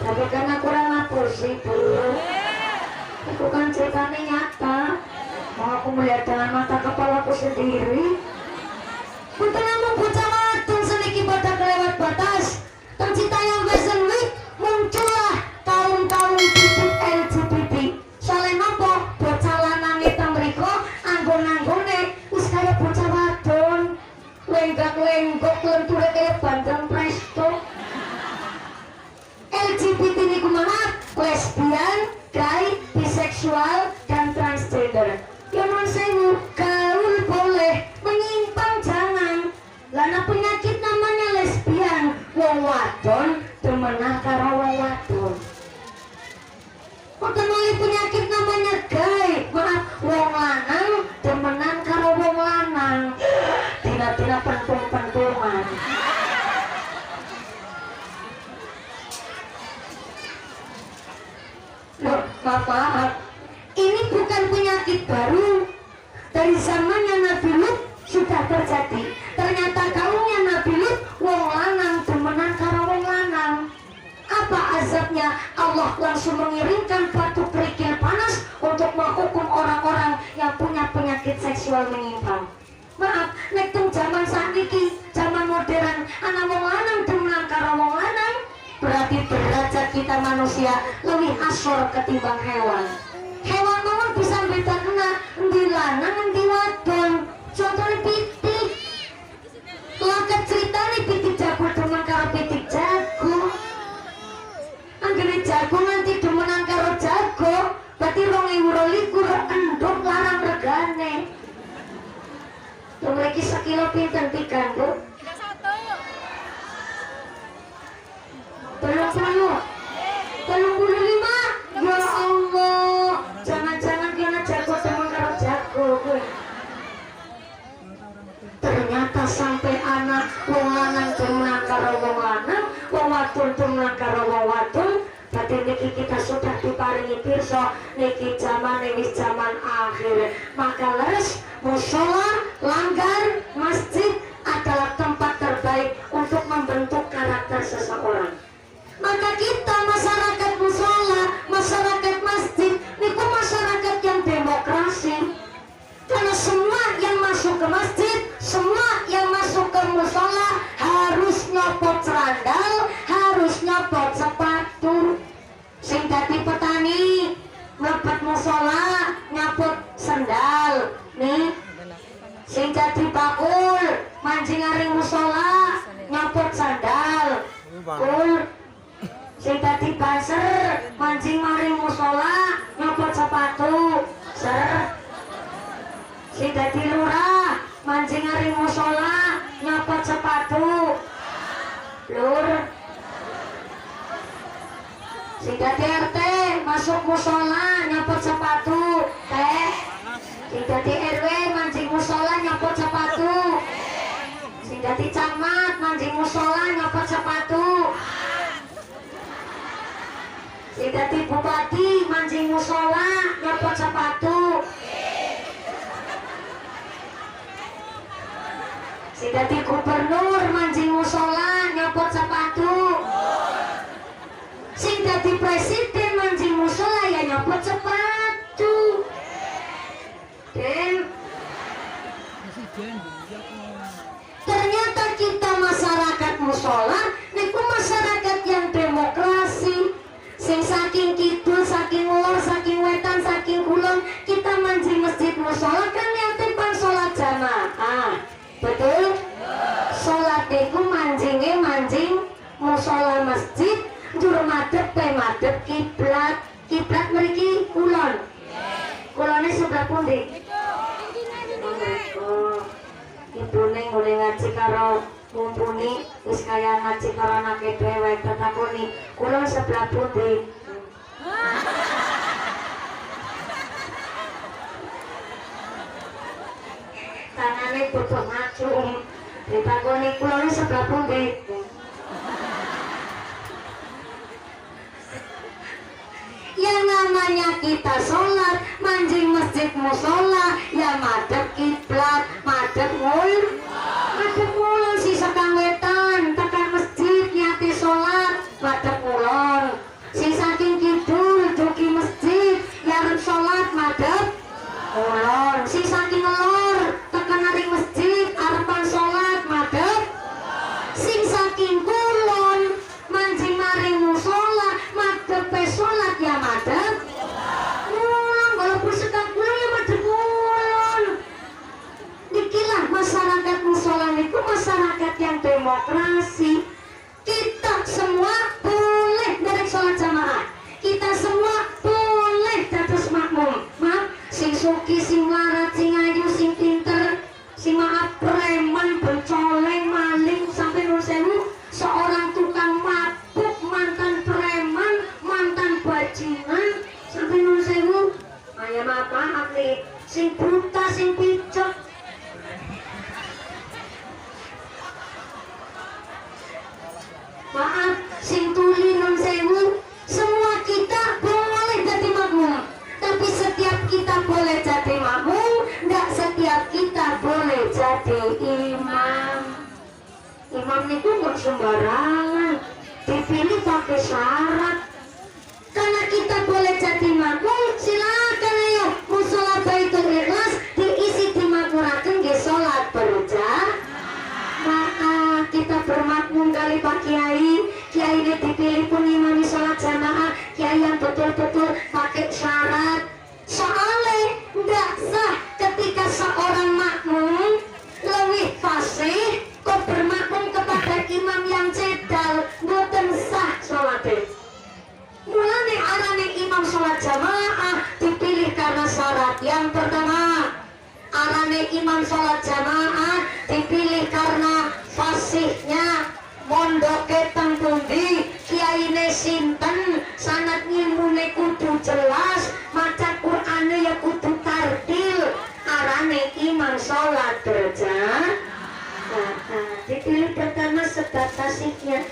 Tapi karena kurang ngapusi dulu. Itu kan ceritanya nyata. Mau aku melihat dengan mata kepalaku sendiri. Untuk namun bocah wadon sedikit pada kelewat batas. Tercipta yang Fashion Week muncullah kaum bibit LGBT. Soalnya nopo bocah lanang hitam mereka anggon-anggone wis kaya bocah wadon. Lenggak-lenggok lenture kaya bandeng presto. LGBT niku maaf lesbian, gay, biseksual, dan transgender. Ya non sewu, gaul boleh, menyimpang jangan. Lana penyakit namanya lesbian, wong wadon demenah karo wong wadon. Oten wali penyakit namanya gay, maaf wong lanang demenan karo wong lanang. Tina-tina pentung-pentungan. Loh, maaf, ini bukan penyakit baru. Dari zamannya Nabi Lut sudah terjadi. Ternyata kaumnya Nabi Lut wong lanang demenan karo wong lanang. Apa azabnya? Allah langsung mengirimkan batu kerikil panas untuk menghukum orang-orang yang punya penyakit seksual menyimpang. Maaf, nek teng zaman sakniki, zaman modern, anak wong lanang demenan karo wong lanang, berarti derajat kita manusia lebih asor ketimbang hewan. Hewan mawon bisa bedakan endi lanang endi wadon. Contohnya pitik. Lakat ceritane pitik jago demen karo pitik jago. Anggere jago nanti demenan karo jago, berarti 2022 endok larang regane. Mriki sekilo pinten pikan, Bu? 35. Ya Allah, jangan-jangan kena jago temen karo jago gue. Ternyata sampai anak wong lanang demenan karo wong lanang, wong wadon demenan karo wong wadon. Berarti niki kita sudah diparingi pirsa, niki zaman wis zaman akhir. Maka leres mushola, langgar, masjid adalah tempat terbaik untuk membentuk karakter seseorang. Maka kita masyarakat mushola, masyarakat masjid, niku masyarakat yang demokrasi. Karena semua yang masuk ke masjid, semua yang masuk ke mushola harus nyopot serandal, harus nyopot sepatu. Sing dadi petani mlebet mushola nyopot sendal. Nih, sing dadi bakul mancing aring mushola nyopot sandal. Sing dadi baser mancing maring mushola nyopot sepatu. Sing dadi lurah mancing maring mushola nyopot sepatu. Lur. Sing dadi RT masuk mushola nyopot sepatu. Teh. Sing dadi RW mancing mushola nyopot sepatu. Sing dadi camat mancing mushola nyopot sepatu. Sing dadi bupati mancing mushola nyopot sepatu. Sing dadi gubernur mancing mushola nyopot sepatu. Sing dadi presiden mancing mushola ya nyopot sepatu. Den. Ternyata kita masyarakat mushola niku masyarakat yang demokrasi. Sing saking kidul, saking lor, saking wetan, saking kulon, kita mancing masjid mushola kan niate pan sholat jamaah. Betul? Sholat iku mancingnya mancing mushola masjid, juru madhep madhep kiblat. Kiblat mriki kulon. Kulone sebelah pundi? Oh, ibune ngene ngaji karo mumpuni wis kaya ngaji karo anake dhewe tetakoni kulon sebelah pundi? Tangannya butuh ngacung ditakoni kulon sebelah pundi? Yang namanya kita sholat mancing masjid mushola ya madhep kiblat, madhep ngulon si sekang wetan tekan masjid nyati sholat madhep ngulon. demokrasi. Kita semua boleh dari sholat jamaah. Kita semua boleh dados makmum. Maaf, sing suki, sing larat, sing ayu, sing pinter, sing maaf preman, pencoleng, maling, sampai nun sewu, seorang tukang mabuk, mantan preman, mantan bajingan, sampai nun sewu, ayam apa nih, sing buta, sing picot. Maaf, sing tuli nun sewu, semua kita boleh jadi makmum. Tapi setiap kita boleh jadi makmum, nggak setiap kita boleh jadi imam. Imam itu nggak sembarangan, dipilih pakai syarat. Karena kita boleh jadi makmum, silakan ayo musola Baitul Ikhlas diisi dimakmuraken nggih salat berjamaah. Kita bermakmum kali Pak Kiai. Kiai ini dipilih pun imami sholat jamaah. Kiai yang betul-betul pakai syarat. Soalnya nggak sah ketika seorang makmum lebih fasih kok bermakmum kepada imam yang cedal, boten sah sholatnya. Mulane arane imam sholat jamaah dipilih karena syarat. Yang pertama, arane imam sholat jamaah dipilih karena fasihnya, mondoke teng pundi, kiyaine sinten, sanad ngilmune kudu jelas, maca Qur'ane ya kudu tartil. Arane imam sholat berjamaah. Dipilih pertama sebab fasihnya.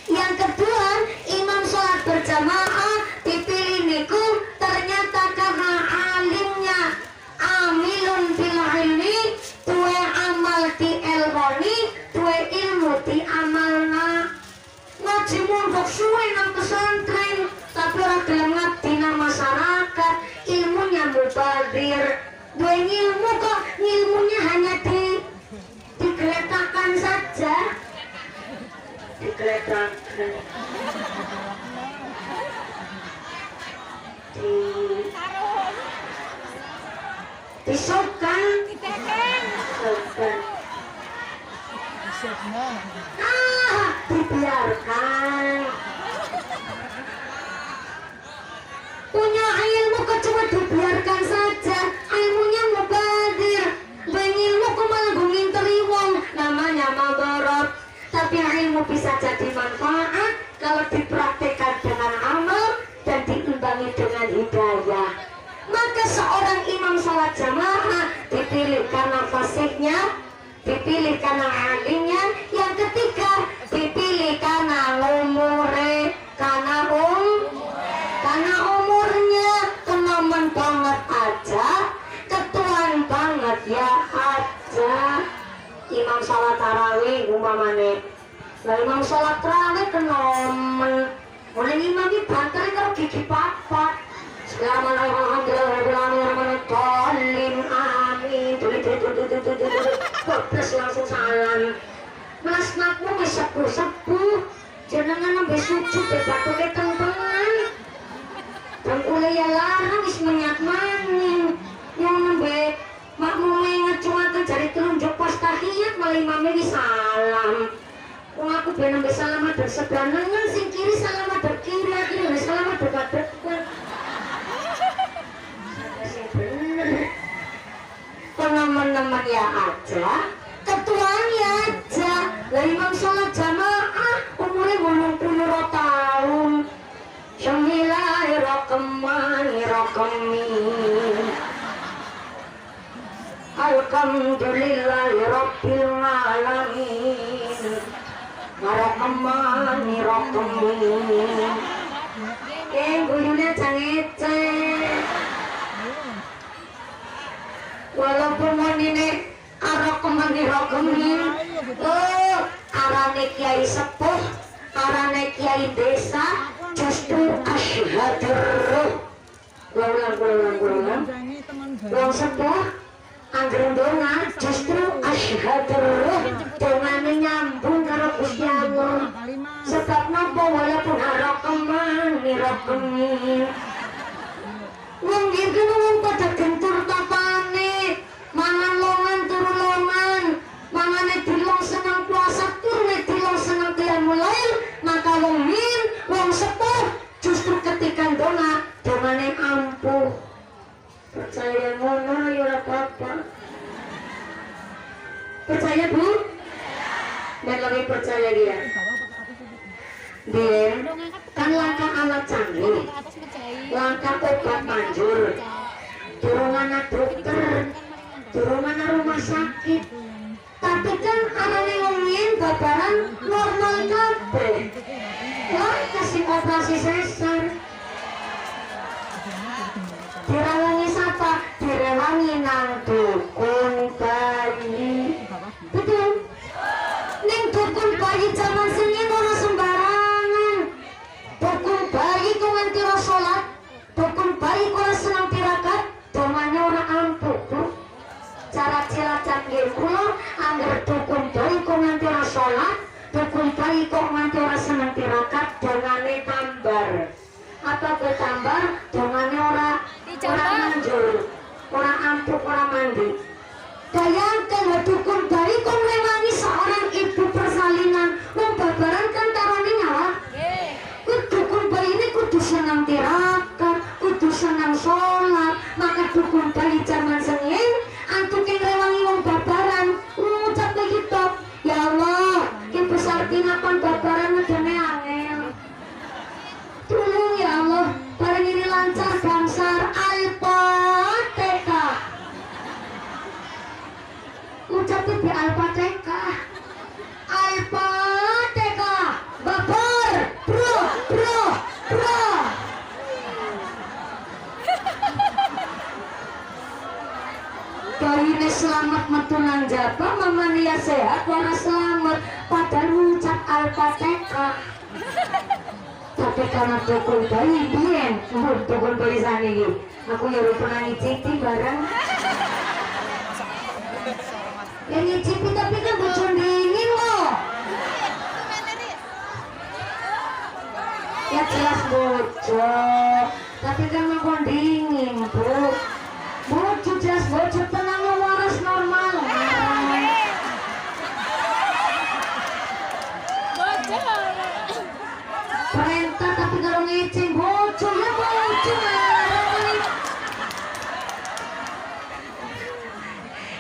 Yang kedua, imam sholat berjamaah dipilih niku ternyata karena alimnya, amilun bil ilmi, tuwe amal di elmoni, tuwe ilmu di amalna. Ngaji mondok suwe nang pesantren, tapi ora gelem ngabdi nang masyarakat, ilmunya mubadir. Duwe ilmu kok ilmunya hanya digeletakan saja. Digeletakan. Disopkan. Dibiarkan. Punya ilmu kok cuma dibiarkan saja. Ilmunya mubadir. Ilmu kok malah nginteri wong, namanya madharat. Tapi ilmu bisa jadi manfaat kalau dipraktikkan dengan amal dan diimbangi dengan hidayah. Maka seorang imam sholat jamaah dipilih karena fasihnya, dipilih karena alimnya. Yang ketiga, dipilih karena umure, karena umurnya kenaman banget aja, ketuaan banget ya aja. Imam sholat tarawih umpamane, lah imam sholat tarawih kenaman, mulai imam ini banter kalau gigi papat. Alhamdulillahirrahmanirrahim, amin. Terus langsung salam. Mas makmu wis sepuh-sepuh, jenengan nembe sujud be bathuke teng-tengan. Dan kuliah larang wis menyat maning. Yang nembe makmume ngecuaken jari telunjuk pas tahiyat malah imame wis salam. Wong aku ben nembe salam madhep sebelah nengen, sing kiri salam madhep kiri, akhire salam madhep depan. Teman-teman ya aja, ketuanya aja. Lah imam sholat jamaah umurnya 80 tahun. Bismillahirrahmanirrahim. Alhamdulillahirabbil alamin. Arrahmanirrahim. Guyune cangece. Walaupun monine Arrahmanirrahim, arane kiai sepuh, arane kiai desa, justru asyhadur. Ulang. Wong sepuh anggere ndonga justru asyhadur. Dongane nyambung karo Gusti Allah. Sebab napa walaupun Arrahmanirrahim. Wong iki wong padha gentur tapane, mangan longan turu longan, mangane dilong seneng puasa turu percaya Bu? Dan lebih percaya dia. Dia kan langkah alat canggih, langkah obat manjur, turunan dokter, turunan rumah sakit. Tapi kan anak ngomongin babaran normal kabeh. Wah, kasih operasi sesar. Direwangi siapa? Direwangi nang dukun bayi. Betul? Ning dukun bayi zaman sini ora sembarangan. Dukun bayi kok nganti ora salat, dukun bayi kok ora senang tirakat, domane ora ampuk, Bu. Cara cilacap nggih kula angger dukun bayi kok nganti ora salat, dukun bayi kok nganti ora senang tirakat, dongane tambar. Apa ketambar dongane ora manjur, ora ampuk, ora mandi. Bayangkan dukun bayi kok ngrewani seorang ibu persalinan, wong babaran kan tarone nyawa. Dukun bayi ini kudu senang tirakat, kudu senang sholat. Maka dukun bayi zaman sengin antuke ngrewangi wong babaran ngucap begitu, ya Allah, ibu Sartina kon babaran ngene angel. Tolong ya Allah, paling ini lancar bangsar. Al-Fatihah. Ucapin di Al-Fatihah. Al-Fatihah. Babar, bro. Bayi ini selamat metunan jaba, mama dia sehat, wara selamat. Padahal ucap Al-Fatihah. Tapi karena dukun bayi bien, dukun bayi sani, aku ya pernah ngicipi barang. Ya ngicipi tapi kan bocor dingin loh. Ya jelas bocor, tapi kan makan dingin, Bu. Bocor jelas bocor, tenang waras normal. Perintah tapi kalau ngeceng bocor ya bocor.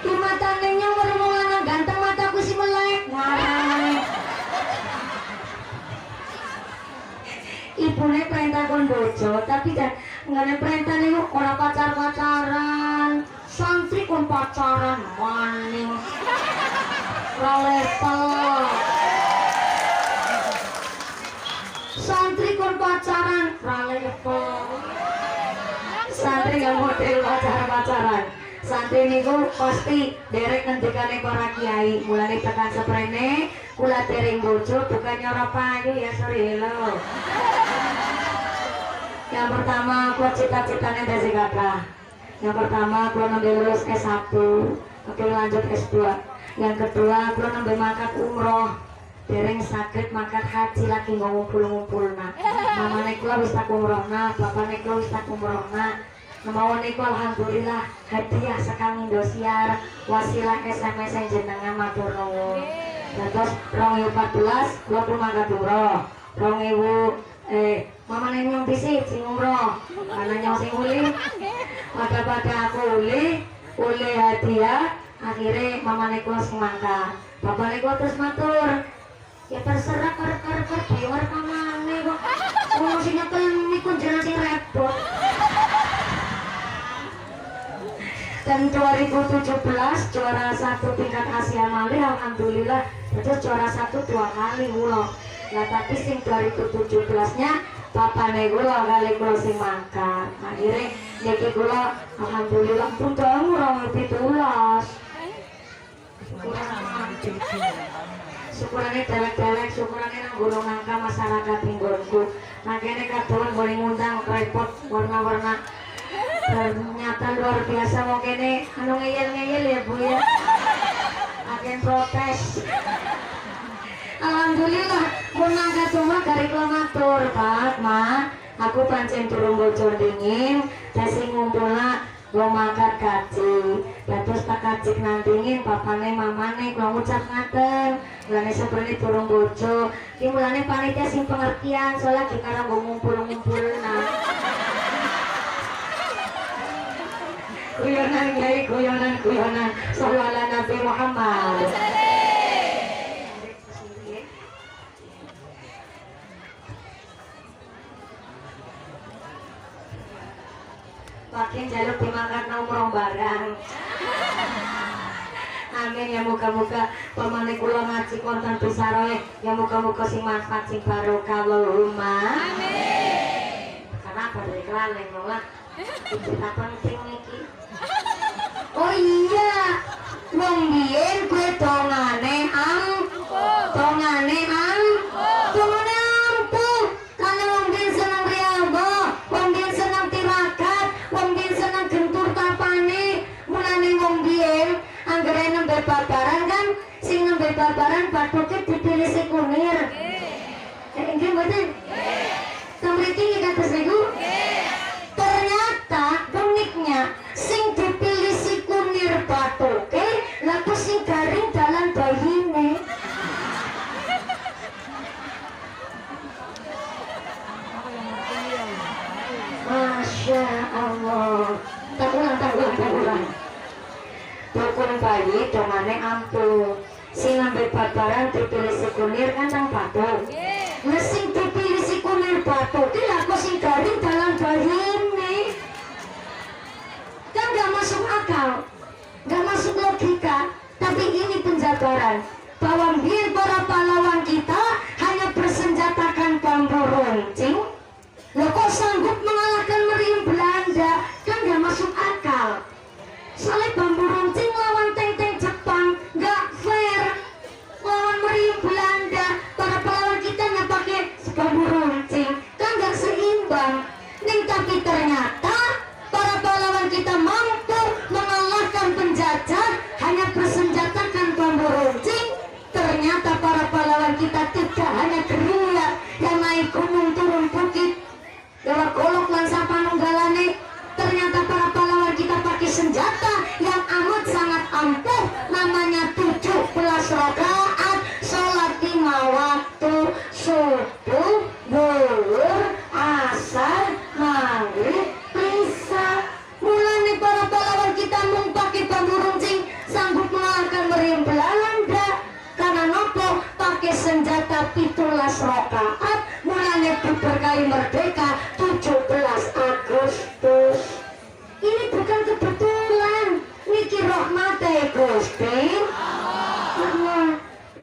Di mata nengnya meremulana ganteng, mataku si melek. Ibunya perintah kon bocor, tapi kan nggak perintah nih orang pacaran, santri kon pacaran, maning, level. Santri kon pacaran, level. Santri yang model pacaran. Santri niku pasti derek ngendikane para kiai, mulane tekan seprene, kula dereng bojo bukannya ora payu ya sorry lo. Yang pertama aku cita-citanya dadi kakak. Yang pertama aku nembe lulus S1, aku lanjut S2. Yang kedua aku nembe makat umroh. Dereng sakit makat haji lagi ngumpul-ngumpulna. Mamane kula wis tak umrohna, bapane kula wis tak umrohna. Mawon niku alhamdulillah hadiah sekang Indosiar wasilah SMS jenengan matur nuwun. Terus 2014 kula pun makat umroh. 2000 mamane nyong dhisik sing umroh. Ana nyong sing uli. Pada aku uli hadiah, akhirnya mamane kula sing mangkat. Bapane kula terus matur, ya terserah karep-karep dhewe pamane kok. Wong sing nyekel niku jeneng sing repot. Dan 2017 juara 1 tingkat Asia Mali alhamdulillah, terus juara 1 2 kali kula. Lah tapi sing 2017 nya papane kula kali kula sing mangkat. Akhire niki kula alhamdulillah pun tamu 2017. Syukurane delek-delek, syukurane nang gunung nangka masyarakat tinggonku. Makene kadoan boleh ngundang repot warna-warna. Ternyata luar biasa mau kene anu ngeyel-ngeyel ya Bu ya. Agen protes. Alhamdulillah mun mangkat rumah dari kula matur, Pak, Ma, aku pancen turun bocor dingin, dasi ngumpulna lo makan kaji. Lah terus tak kaji nang dingin, papane mamane kula ngucap ngaten. Mulane seprene turun bocor. Ki mulane panitia sing pengertian soalnya ki karang ngumpul-ngumpulna. Guyonan Sallallahu Nabi Muhammad. pakai jaluk dimakan umroh barang. Amin ya muka-muka pemane kula ngaji konten pisaroe ya muka-muka sing manfaat sing barokah Allahumma amin. Kenapa dari kelalen malah itu tak penting iki. Oh iya, wong biyen kowe tongane tongane ampuh. Karena wong biyen seneng riamba, wong biyen seneng tirakat, wong biyen seneng gentur tapane. Mulane wong biyen anggere nembe babaran kan, sing nembe babaran bathuke dipilih si kunir. Nggih mboten? Samriki kados niku? Ternyata uniknya sing dipilih si kunir bathuke, laku sing garing dalan bayine. Masya Allah. Tak ulang. Dukun bayi dongane ampuh. Sing ngambil babaran dipilih si kunir kan nang batu. Nah sing dipilih si kunir batu ki laku sing garing dalan bayine. Kan gak masuk akal, gak masuk logika. Tapi ini penjabaran bahwa biar para pahlawan kita hanya bersenjatakan bambu runcing. Loh kok sanggup mengalahkan meriam Belanda? Kan gak masuk akal. Soalnya bambu runcing lawan tank-tank Jepang gak fair. Lawan meriam Belanda, para pahlawan kita hanya pakai bambu runcing, kan gak seimbang. Nih tapi ternyata para pahlawan kita mampu mengalahkan penjajah hanya bersenjatakan bambu runcing. Ternyata para pahlawan kita tidak hanya gerilya yang naik gunung turun bukit lewat golok lan sapanunggalane. Ternyata para pahlawan kita pakai senjata yang amat sangat ampuh, namanya 17 rakaat sholat 5 waktu, subuh, zuhur, asar, maghrib, isya. Mulane para pahlawan kita mung pakai bambu runcing sanggup mengalahkan meriam Belanda. Karena nopo pakai senjata 17 rakaat. Mulane diberkahi merdeka